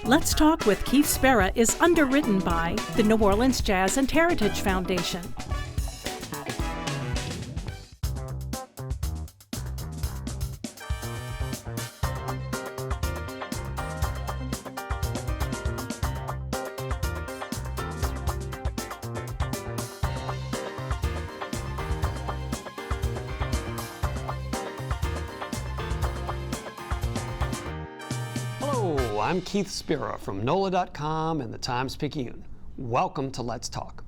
Let's Talk with Keith Spera is underwritten by the New Orleans Jazz and Heritage Foundation. I'm Keith Spera from NOLA.com and the Times-Picayune. Welcome to Let's Talk.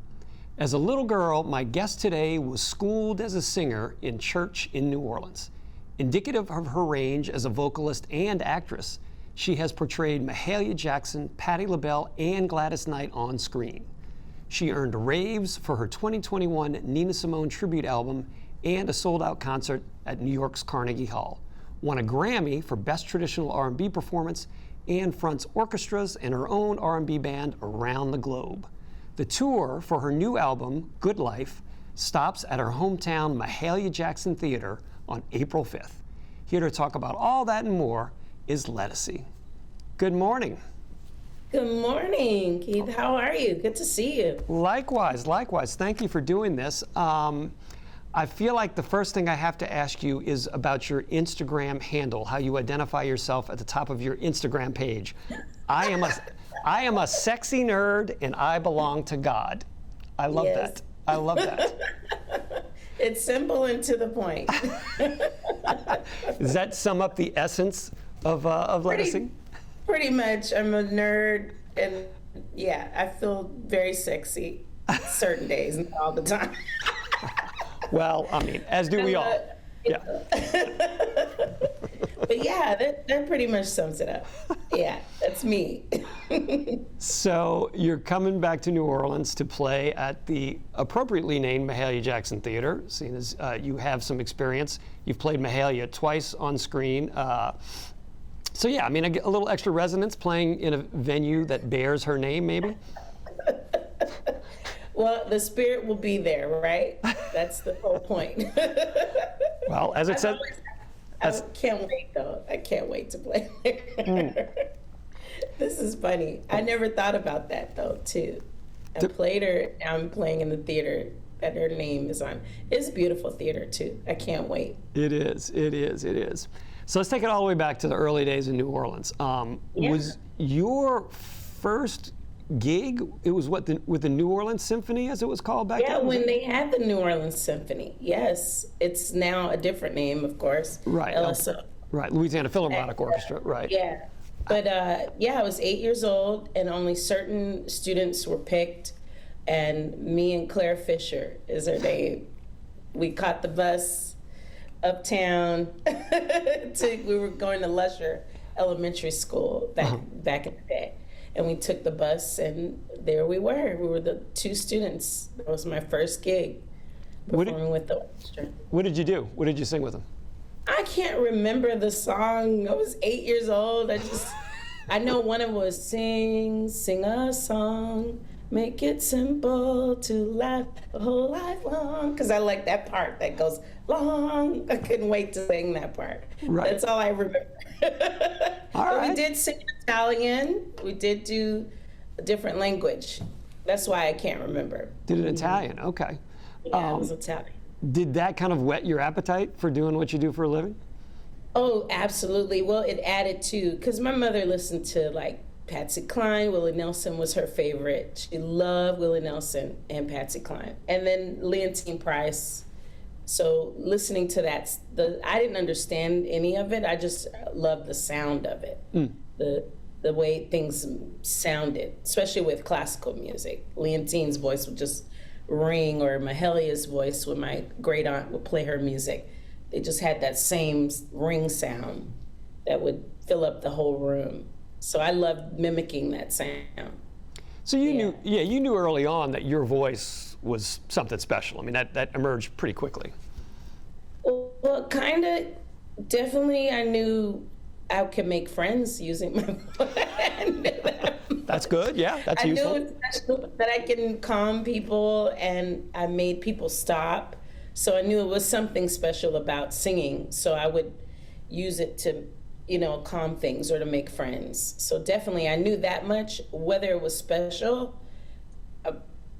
As a little girl, my guest today was schooled as a singer in church in New Orleans. Indicative of her range as a vocalist and actress, she has portrayed Mahalia Jackson, Patti LaBelle, and Gladys Knight on screen. She earned raves for her 2021 Nina Simone tribute album and a sold-out concert at New York's Carnegie Hall. Won a Grammy for Best Traditional R&B Performance and fronts orchestras and her own R&B band around the globe. The tour for her new album, Good Life, stops at her hometown Mahalia Jackson Theater on April 5th. Here to talk about all that and more is Ledisi. Good morning. Good morning, Keith. How are you? Good to see you. Likewise. Thank you for doing this. I feel like the first thing I have to ask you is about your Instagram handle, how you identify yourself at the top of your Instagram page. I am a sexy nerd and I belong to God. I love that. I love that. It's simple and to the point. Does that sum up the essence of Ledisi? Pretty much. I'm a nerd and yeah, I feel very sexy certain days, not all the time. Well, I mean, as do we all. Yeah. But yeah, that pretty much sums it up. Yeah, that's me. So you're coming back to New Orleans to play at the appropriately named Mahalia Jackson Theater, seeing as you have some experience. You've played Mahalia twice on screen. So yeah, I mean, a little extra resonance playing in a venue that bears her name, maybe? Well, the spirit will be there, right? That's the whole point. Well, as it said, I can't wait, though. I can't wait to play there. This is funny. I never thought about that, though, too. I played her. I'm playing in the theater that her name is on. It's a beautiful theater, too. I can't wait. It is. So let's take it all the way back to the early days in New Orleans. Was your first gig, it was with the New Orleans Symphony, as it was called back then? Yeah, when they had the New Orleans Symphony, yes. It's now a different name, of course. Right. LSO. Right, Louisiana Philharmonic Orchestra, right. Yeah. But yeah, I was 8 years old, and only certain students were picked, and me and Claire Fisher is her name. We caught the bus uptown. We were going to Lusher Elementary School back in the day. And we took the bus, and there we were. We were the two students. That was my first gig, performing with the orchestra. What did you do? What did you sing with them? I can't remember the song. I was 8 years old. I know one of them was sing a song, make it simple to laugh the whole life long. Because I like that part that goes long. I couldn't wait to sing that part. Right. That's all I remember. But we did sing Italian. We did do a different language. That's why I can't remember. Did it Italian? Okay. Yeah, it was Italian. Did that kind of whet your appetite for doing what you do for a living? Oh, absolutely. Well, it added to, because my mother listened to like Patsy Cline. Willie Nelson was her favorite. She loved Willie Nelson and Patsy Cline. And then Leontine Price. So listening to that, I didn't understand any of it. I just loved the sound of it, the way things sounded, especially with classical music. Leontine's voice would just ring, or Mahalia's voice when my great aunt would play her music. They just had that same ring sound that would fill up the whole room. So I loved mimicking that sound. So you knew early on that your voice was something special. I mean, that emerged pretty quickly. Well, kind of, definitely I knew I could make friends using my voice. That's good, yeah, that's useful. I knew it was special, that I can calm people, and I made people stop. So I knew it was something special about singing. So I would use it to calm things or to make friends. So definitely I knew that much. Whether it was special,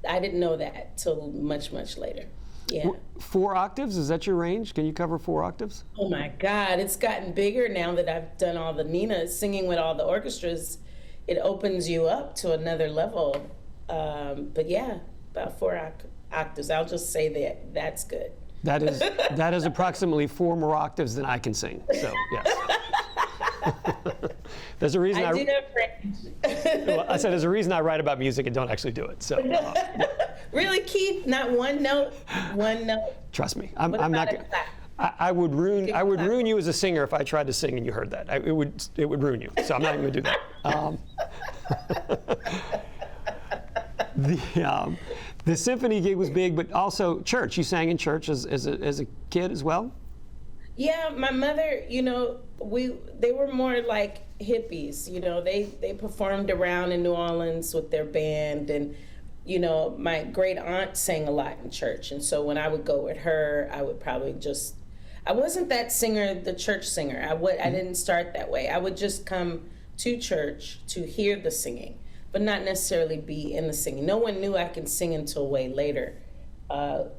I didn't know that till much, much later. Yeah. 4 octaves, is that your range? Can you cover 4 octaves? Oh my God, it's gotten bigger now that I've done all the Nina, singing with all the orchestras. It opens you up to another level. But yeah, about 4 octaves. I'll just say that's good. That is approximately 4 more octaves than I can sing. So yes. There's a reason I do have range. Well, I said there's a reason I write about music and don't actually do it. So really, Keith? Not one note? One note? Trust me, I'm not. I would ruin you as a singer if I tried to sing and you heard that. It would ruin you. So I'm not even going to do that. The symphony gig was big, but also church. You sang in church as a kid as well? Yeah, my mother, they were more like hippies. They performed around in New Orleans with their band, and my great aunt sang a lot in church. And so when I would go with her, I would probably I wasn't that singer, the church singer. I didn't start that way. I would just come to church to hear the singing, but not necessarily be in the singing. No one knew I could sing until way later,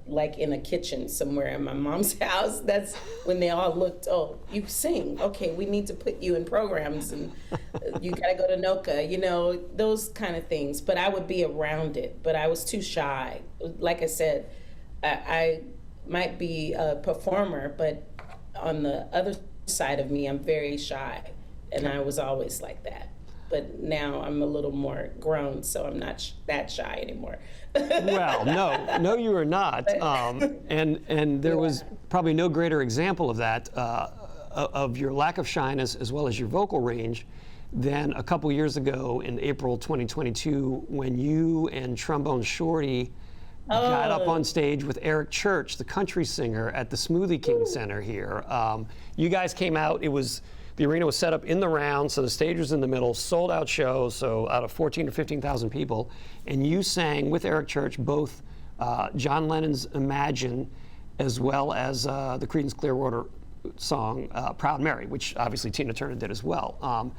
like in a kitchen somewhere in my mom's house. That's when they all looked, oh, you sing. Okay, we need to put you in programs, and you got to go to NOCA, those kind of things. But I would be around it, but I was too shy. Like I said, I might be a performer, but on the other side of me, I'm very shy, and I was always like that. But now I'm a little more grown, so I'm not that shy anymore. Well, no, you are not. And there was probably no greater example of that, of your lack of shyness as well as your vocal range, than a couple years ago in April 2022 when you and Trombone Shorty got up on stage with Eric Church, the country singer, at the Smoothie King Center here. You guys came out. The arena was set up in the round, so the stage was in the middle, sold out show, so out of 14 to 15,000 people, and you sang with Eric Church both John Lennon's Imagine as well as the Creedence Clearwater song Proud Mary, which obviously Tina Turner did as well.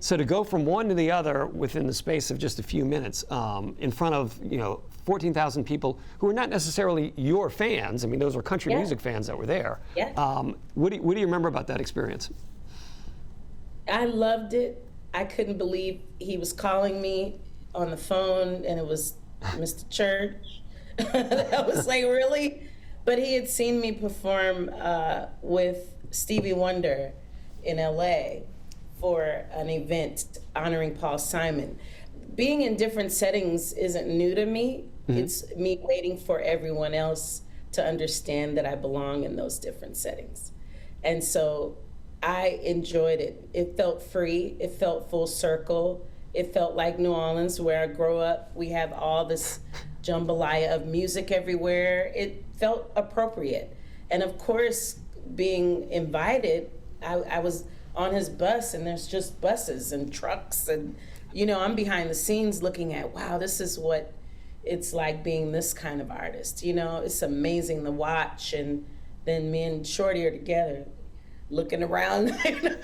So to go from one to the other within the space of just a few minutes in front of 14,000 people who are not necessarily your fans. I mean, those were country music fans that were there. What do you remember about that experience? I loved it. I couldn't believe he was calling me on the phone, and it was Mr. Church. I was like, really? But he had seen me perform with Stevie Wonder in LA for an event honoring Paul Simon. Being in different settings isn't new to me. It's me waiting for everyone else to understand that I belong in those different settings. And so I enjoyed it. It felt free. It felt full circle. It felt like New Orleans, where I grew up. We have all this jambalaya of music everywhere. It felt appropriate. And of course, being invited, I was on his bus, and there's just buses and trucks. And, I'm behind the scenes looking at, wow, this is what it's like being this kind of artist. It's amazing to watch. And then me and Shorty are together, looking around,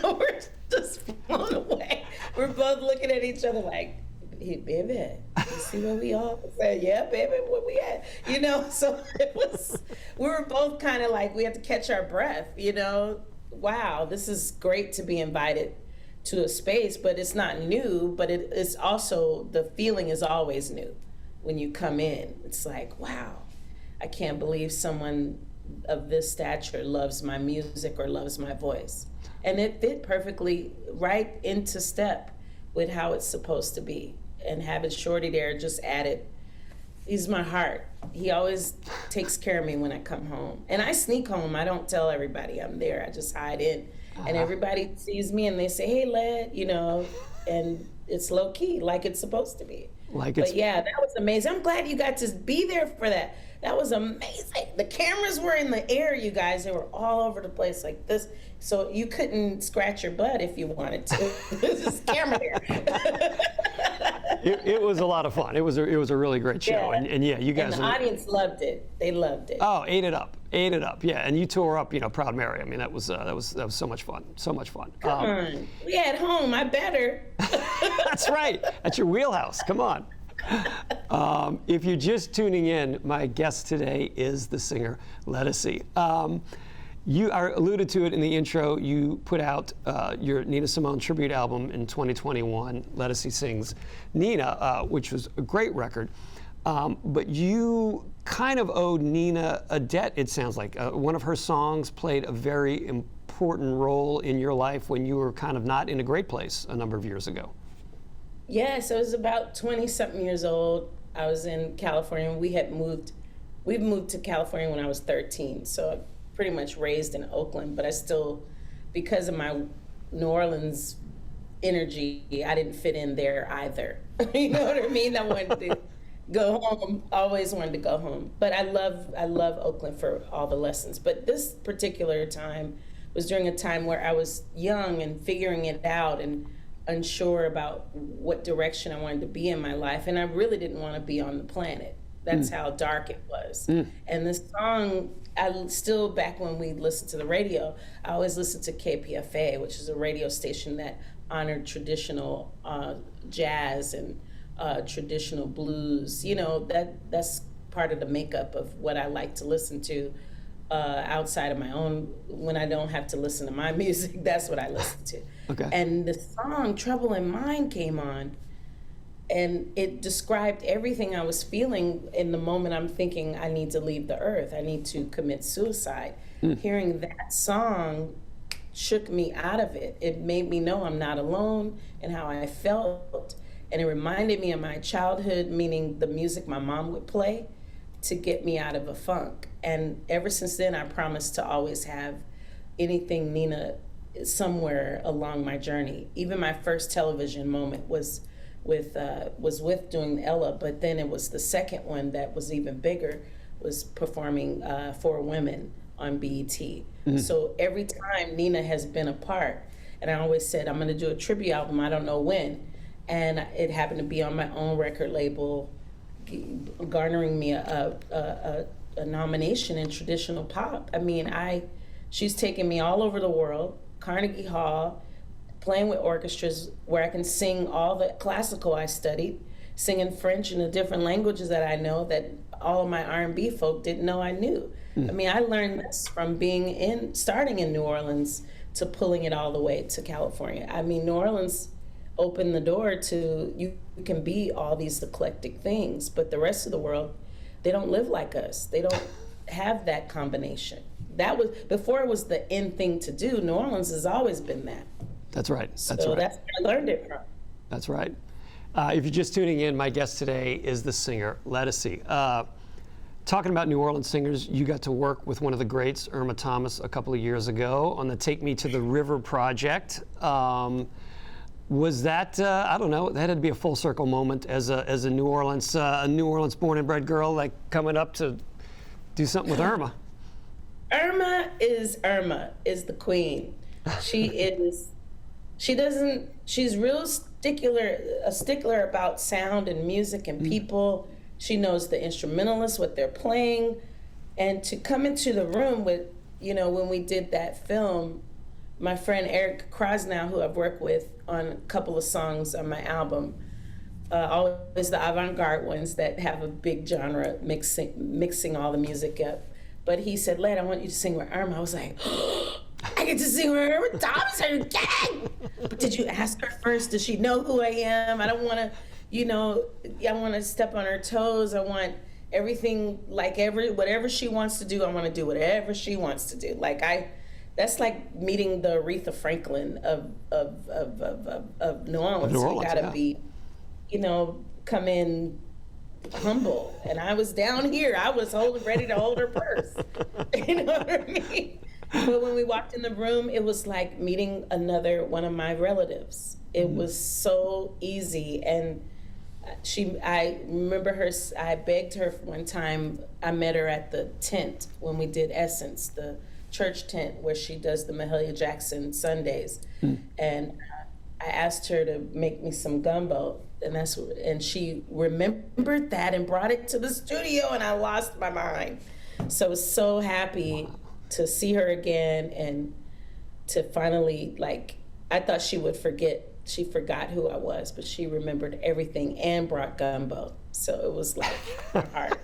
we're just blown away. We're both looking at each other like, hey, baby, you see where we are? I said, yeah, baby, where we at? So we were both kind of like, we had to catch our breath, wow, this is great to be invited to a space, but it's not new, but it's also, the feeling is always new when you come in. It's like, wow, I can't believe someone of this stature loves my music or loves my voice. And it fit perfectly right into step with how it's supposed to be. And having Shorty there just added, he's my heart. He always takes care of me when I come home. And I sneak home. I don't tell everybody I'm there. I just hide in. And everybody sees me and they say, hey, Led, and it's low key, like it's supposed to be. But yeah, that was amazing. I'm glad you got to be there for that. That was amazing. The cameras were in the air, you guys. They were all over the place like this. So you couldn't scratch your butt if you wanted to. There's this camera there. It was a lot of fun. It was a really great show. Yeah. And yeah, you guys. And the audience loved it. They loved it. Oh, ate it up. Ate it up, yeah. And you tore up, Proud Mary. I mean, that was so much fun, so much fun. Come on, we at home. I better. That's right. That's your wheelhouse. Come on. If you're just tuning in, my guest today is the singer Ledisi. You alluded to it in the intro. You put out your Nina Simone tribute album in 2021, Ledisi Sings Nina, which was a great record. But you kind of owed Nina a debt, it sounds like. One of her songs played a very important role in your life when you were kind of not in a great place a number of years ago. Yes, I was about 20-something years old. I was in California. We moved to California when I was 13, so pretty much raised in Oakland, but I still, because of my New Orleans energy, I didn't fit in there either. You know what I mean? I wanted to go home, always wanted to go home. But I love Oakland for all the lessons. But this particular time was during a time where I was young and figuring it out and unsure about what direction I wanted to be in my life. And I really didn't want to be on the planet. That's how dark it was. And this song, I still, back when we listened to the radio, I always listened to KPFA, which is a radio station that honored traditional jazz and traditional blues. That's part of the makeup of what I like to listen to outside of my own. When I don't have to listen to my music, that's what I listen to. Okay. And the song Trouble in Mind came on, and it described everything I was feeling in the moment I'm thinking I need to leave the earth. I need to commit suicide. Hearing that song shook me out of it. It made me know I'm not alone and how I felt. And it reminded me of my childhood, meaning the music my mom would play to get me out of a funk. And ever since then, I promised to always have anything Nina somewhere along my journey. Even my first television moment was with doing Ella, but then it was the second one that was even bigger, was performing For Women on BET. So every time Nina has been a part, and I always said, I'm gonna do a tribute album, I don't know when. And it happened to be on my own record label, garnering me a nomination in traditional pop. I mean, she's taken me all over the world, Carnegie Hall, playing with orchestras where I can sing all the classical I studied, singing French and the different languages that I know that all of my R&B folk didn't know I knew. I mean, I learned this from starting in New Orleans to pulling it all the way to California. I mean, New Orleans opened the door to, you can be all these eclectic things, but the rest of the world, they don't live like us. They don't have that combination. That was, before it was the in thing to do, New Orleans has always been that. That's right. That's where I learned it from. That's right. If you're just tuning in, my guest today is the singer Ledisi. Talking about New Orleans singers, you got to work with one of the greats, Irma Thomas, a couple of years ago on the Take Me to the River project. Was that, I don't know, that had to be a full circle moment as a New Orleans born and bred girl, like coming up to do something with Irma. Irma is the queen. She's real a stickler about sound and music and people. She knows the instrumentalists, what they're playing. And to come into the room with, when we did that film, my friend Eric Krasnow, who I've worked with on a couple of songs on my album, always the avant-garde ones that have a big genre, mixing all the music up. But he said, Led, I want you to sing with Irma. I was like, I get to sing with Irma Thomas, are you kidding? But did you ask her first? Does she know who I am? I don't want to, I want to step on her toes. I want everything, whatever she wants to do, I want to do whatever she wants to do. That's like meeting the Aretha Franklin of New Orleans. You gotta be, come in humble. And I was down here. I was ready to hold her purse. You know what I mean? But when we walked in the room, it was like meeting another one of my relatives. It was so easy. And I remember her, I begged her one time, I met her at the tent when we did Essence, the church tent where she does the Mahalia Jackson Sundays. And I asked her to make me some gumbo, and she remembered that and brought it to the studio, and I lost my mind. So I was so happy to see her again and to finally, like, I thought she would forget. She forgot who I was, but she remembered everything and brought gumbo. So it was like her heart.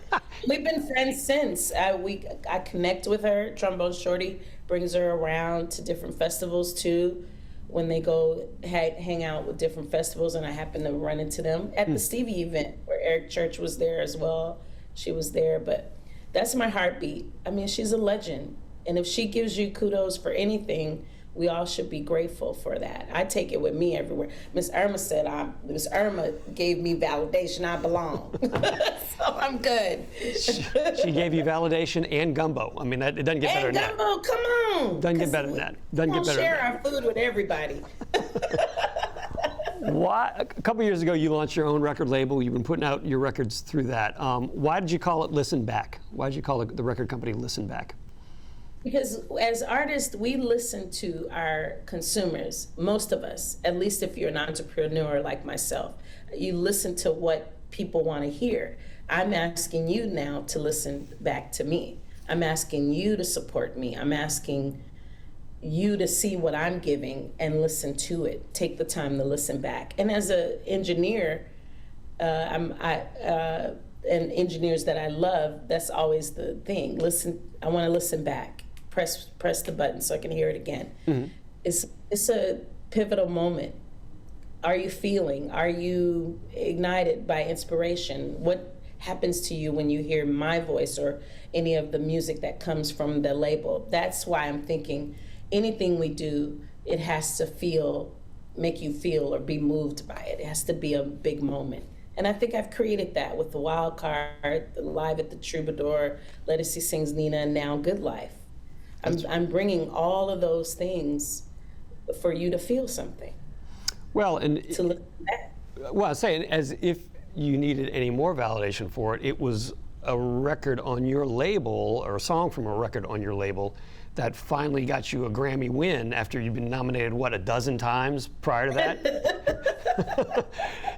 We've been friends since. I connect with her. Trombone Shorty brings her around to different festivals too. When they go hang out with different festivals, and I happen to run into them at the Stevie event where Eric Church was there as well. She was there, but that's my heartbeat. I mean, she's a legend. And if she gives you kudos for anything, we all should be grateful for that. I take it with me everywhere. Miss Irma said, Miss Irma gave me validation, I belong. So I'm good. She gave you validation and gumbo. I mean, it doesn't get better than that. And gumbo, come on. Doesn't get better than that. Doesn't get better than that. Share our food with everybody. Why, a couple years ago, you launched your own record label. You've been putting out your records through that. Why did you call it Listen Back? Why did you call the record company Listen Back? Because as artists, we listen to our consumers, most of us, at least if you're an entrepreneur like myself. You listen to what people want to hear. I'm asking you now to listen back to me. I'm asking you to support me. I'm asking you to see what I'm giving and listen to it. Take the time to listen back. And as an engineer, and engineers that I love, that's always the thing. Listen, I want to listen back. Press the button so I can hear it again. Mm-hmm. It's a pivotal moment. Are you feeling? Are you ignited by inspiration? What happens to you when you hear my voice or any of the music that comes from the label? That's why I'm thinking anything we do, it has to make you feel or be moved by it. It has to be a big moment. And I think I've created that with the Wild Card, the Live at the Troubadour, Ledisi Sings Nina, and now Good Life. I'm bringing all of those things for you to feel something. Well, and to look back. Well, I'm saying, as if you needed any more validation for it, it was a record on your label, or a song from a record on your label, that finally got you a Grammy win after you'd been nominated, what, a dozen times prior to that?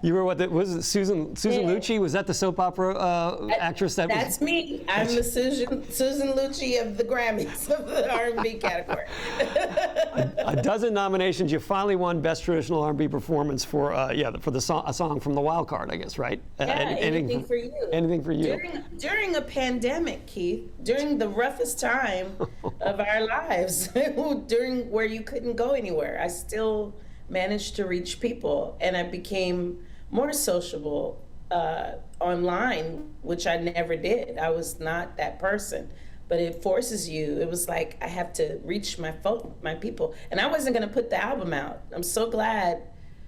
You were was it Susan Lucci? Was that the soap opera actress? That's me. I'm the Susan Lucci of the Grammys, of the R&B category. A dozen nominations. You finally won Best Traditional R&B Performance for a song from the Wild Card, I guess, right? Yeah, anything for you. Anything for you. During a pandemic, Keith, during the roughest time of our lives, during where you couldn't go anywhere, I still managed to reach people, and I became more sociable online, which I never did. I was not that person, but it forces you. It was like I have to reach my people, and I wasn't going to put the album out. I'm so glad,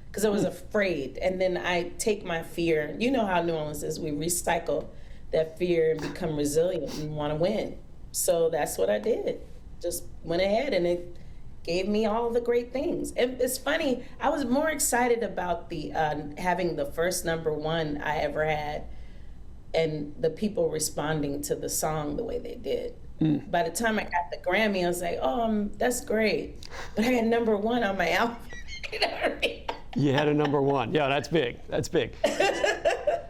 because I was afraid, and then I take my fear. You know how New Orleans is. We recycle that fear and become resilient and want to win. So that's what I did. Just went ahead, and it gave me all the great things. And it's funny, I was more excited about the having the first #1 I ever had, and the people responding to the song the way they did. By the time I got the Grammy, I was like, oh, that's great. But I had #1 on my album. You know what I mean? You had a #1. Yeah, that's big. That's big.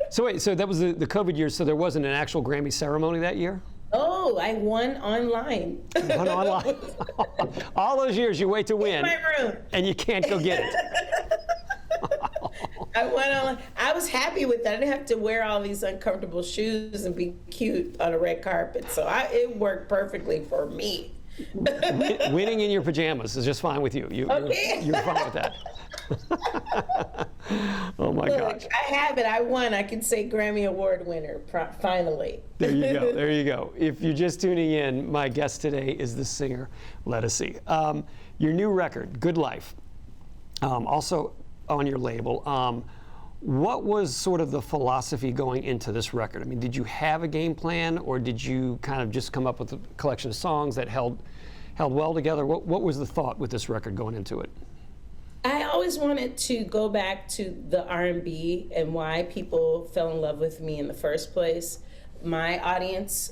So wait, so that was the COVID year, so there wasn't an actual Grammy ceremony that year? Oh, I won online. Won online. All those years you wait to win. In my room. And you can't go get it. I went online. I was happy with that. I didn't have to wear all these uncomfortable shoes and be cute on a red carpet. So it worked perfectly for me. Winning in your pajamas is just fine with you. You're fine with that. Oh my gosh. I have it. I won. I can say Grammy Award winner, finally. There you go. There you go. If you're just tuning in, my guest today is the singer Ledisi. Your new record, Good Life, also on your label. What was sort of the philosophy going into this record? I mean, did you have a game plan, or did you kind of just come up with a collection of songs that held well together? What was the thought with this record going into it? I always wanted to go back to the R&B and why people fell in love with me in the first place. My audience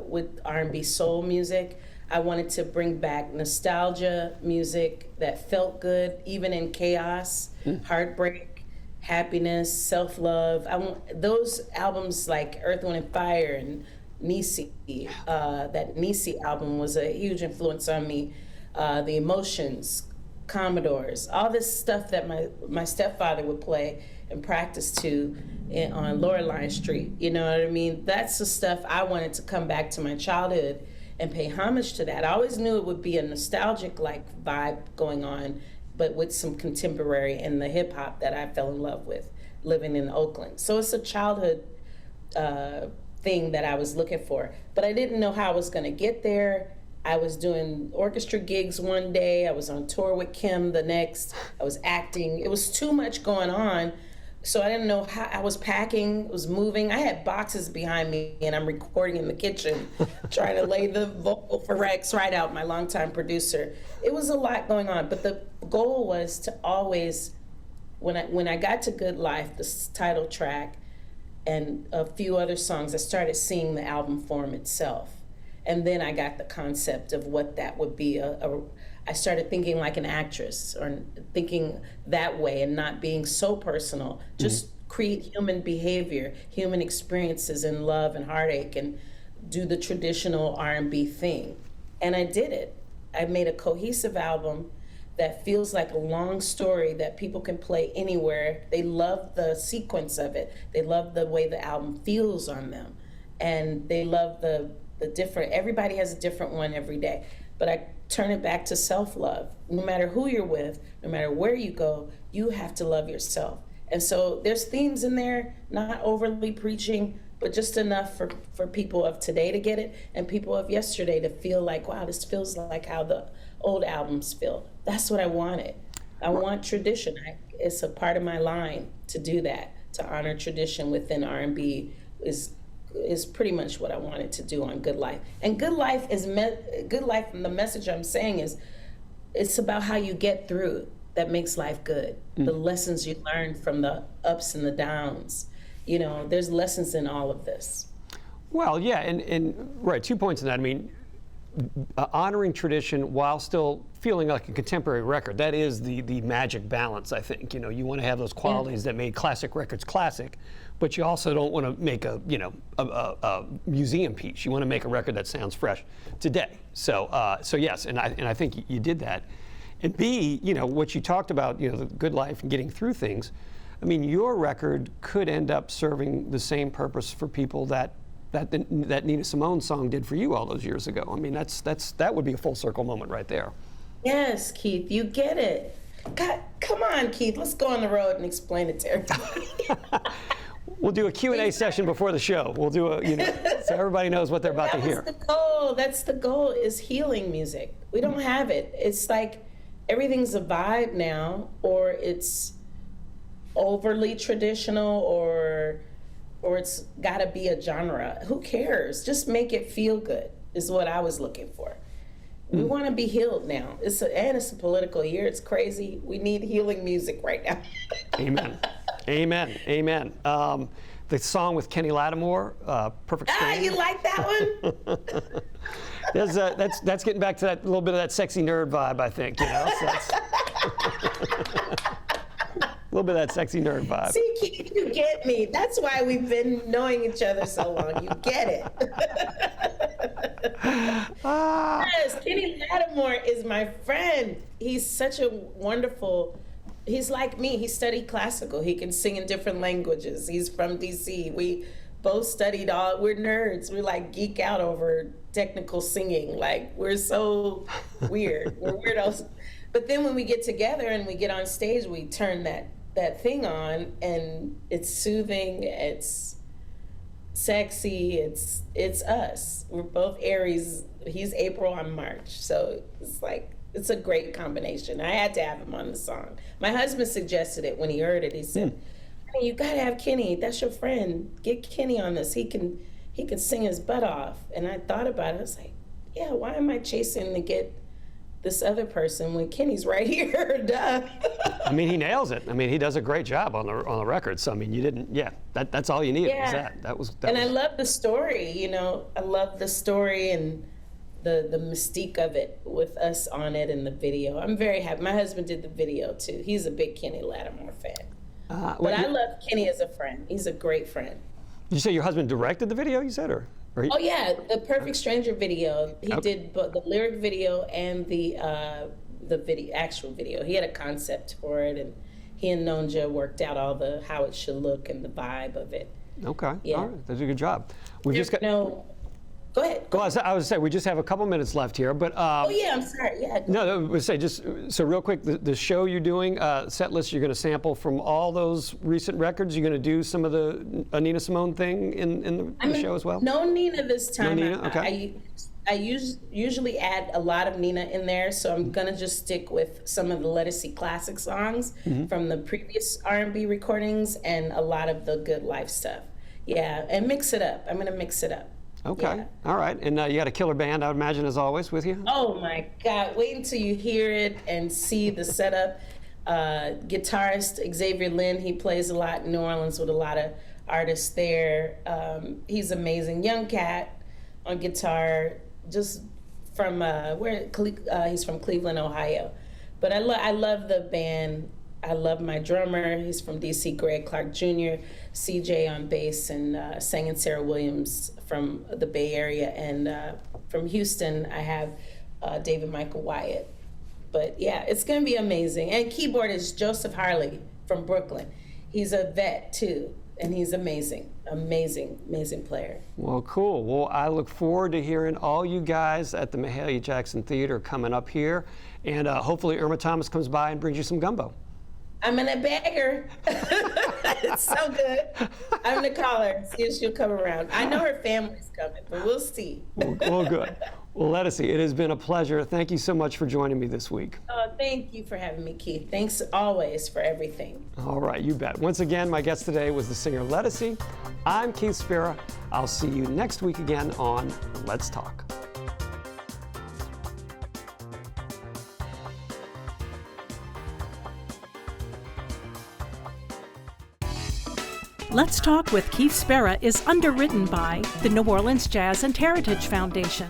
with R&B soul music, I wanted to bring back nostalgia music that felt good, even in chaos, heartbreak, happiness, self-love. I want those albums like Earth, Wind & Fire and Nisi. That Nisi album was a huge influence on me. The Emotions, Commodores, all this stuff that my stepfather would play and practice to on Loreline Street. You know what I mean? That's the stuff I wanted to come back to my childhood and pay homage to that. I always knew it would be a nostalgic like vibe going on, but with some contemporary and the hip hop that I fell in love with living in Oakland. So it's a childhood thing that I was looking for, but I didn't know how I was going to get there. I was doing orchestra gigs one day. I was on tour with Kim the next. I was acting. It was too much going on. So I didn't know how. I was packing, was moving. I had boxes behind me and I'm recording in the kitchen, trying to lay the vocal for Rex right out, my longtime producer. It was a lot going on, but the goal was to always, when I got to Good Life, the title track, and a few other songs, I started seeing the album form itself. And then I got the concept of what that would be. I started thinking like an actress, or thinking that way and not being so personal. Just create human behavior, human experiences in love and heartache, and do the traditional R&B thing. And I did it. I made a cohesive album that feels like a long story that people can play anywhere. They love the sequence of it. They love the way the album feels on them. And they love the different, everybody has a different one every day. But I turn it back to self-love. No matter who you're with, no matter where you go, you have to love yourself. And so there's themes in there, not overly preaching, but just enough for people of today to get it, and people of yesterday to feel like, wow, this feels like how the old albums feel. That's what I wanted. I want tradition. It's a part of my line to do that, to honor tradition within R&B is pretty much what I wanted to do on Good Life. And Good Life Good Life, and the message I'm saying is, it's about how you get through that makes life good. The lessons you learn from the ups and the downs. You know, there's lessons in all of this. Well, yeah, and right, 2 points in that. I mean, honoring tradition while still feeling like a contemporary record, that is the magic balance, I think. You know, you want to have those qualities that made classic records classic, but you also don't want to make a museum piece. You want to make a record that sounds fresh today. So yes, and I think you did that. And B, you know, what you talked about, you know, the Good Life and getting through things. I mean, your record could end up serving the same purpose for people that Nina Simone song did for you all those years ago. I mean, that would be a full circle moment right there. Yes, Keith, you get it. God, come on, Keith, let's go on the road and explain it to everybody. We'll do a Q&A session before the show. We'll do so everybody knows what they're about to hear. That's the goal. That's the goal, is healing music. We don't have it. It's like everything's a vibe now, or it's overly traditional, or it's got to be a genre. Who cares? Just make it feel good is what I was looking for. We want to be healed now. It's a political year. It's crazy. We need healing music right now. Amen. Amen. Amen. The song with Kenny Lattimore, Perfect Stranger. You like that one? That's getting back to that little bit of that sexy nerd vibe, I think. You know, so a little bit of that sexy nerd vibe. See, Keith, you get me. That's why we've been knowing each other so long. You get it. Yes, Kenny Lattimore is my friend. He's such a wonderful. He's like me. He studied classical. He can sing in different languages. He's from DC. We both studied we're nerds. We like geek out over technical singing. Like, we're so weird. We're weirdos. But then when we get together and we get on stage, we turn that thing on, and it's soothing, it's sexy, it's us. We're both Aries. He's April, I'm March. So it's a great combination. I had to have him on the song. My husband suggested it when he heard it. He said, "Honey, you gotta have Kenny. That's your friend. Get Kenny on this. He can sing his butt off." And I thought about it. I was like, yeah, why am I chasing to get this other person when Kenny's right here? Duh. I mean, he nails it. I mean, he does a great job on the record. So I mean, you didn't. Yeah, that's all you needed. Yeah. Was that. And I love the story. You know, I love the story and the mystique of it with us on it in the video. I'm very happy. My husband did the video too. He's a big Kenny Lattimore fan. But I love Kenny as a friend. He's a great friend. Did you say your husband directed the video? You said, or? Oh yeah, the Perfect Stranger video. He did both the lyric video and the actual video. He had a concept for it, and he and Nonja worked out all the how it should look and the vibe of it. Okay. Yeah. All right. That's a good job. We just got. No. Go ahead. Well, I was say we just have a couple minutes left here, but. Oh yeah, I'm sorry. Yeah. No, I would say just so real quick. The show you're doing, set list. You're going to sample from all those recent records. You're going to do some of the Nina Simone thing in the show as well. No Nina this time. No Nina. Okay. I usually add a lot of Nina in there, so I'm gonna just stick with some of the Ledisi classic songs from the previous R&B recordings and a lot of the Good Life stuff. Yeah, and mix it up. I'm gonna mix it up. Okay. Yeah. All right. And you got a killer band, I would imagine, as always, with you? Oh my God! Wait until you hear it and see the setup. Guitarist Xavier Lynn, he plays a lot in New Orleans with a lot of artists there. He's amazing. Young cat on guitar, just from he's from Cleveland, Ohio. But I love the band. I love my drummer. He's from DC, Greg Clark Jr., CJ on bass, and sang in Sarah Williams from the Bay Area. And from Houston, I have David Michael Wyatt. But yeah, it's going to be amazing. And keyboard is Joseph Harley from Brooklyn. He's a vet too, and he's amazing. Amazing player. Well, cool. Well, I look forward to hearing all you guys at the Mahalia Jackson Theater coming up here. And hopefully Irma Thomas comes by and brings you some gumbo. I'm gonna beg her. It's so good. I'm gonna call her, see if she'll come around. I know her family's coming, but we'll see. Well, good. Well, Ledisi, it has been a pleasure. Thank you so much for joining me this week. Oh, thank you for having me, Keith. Thanks always for everything. All right, you bet. Once again, my guest today was the singer Ledisi. I'm Keith Spera. I'll see you next week again on Let's Talk. Let's Talk with Keith Spera is underwritten by the New Orleans Jazz and Heritage Foundation.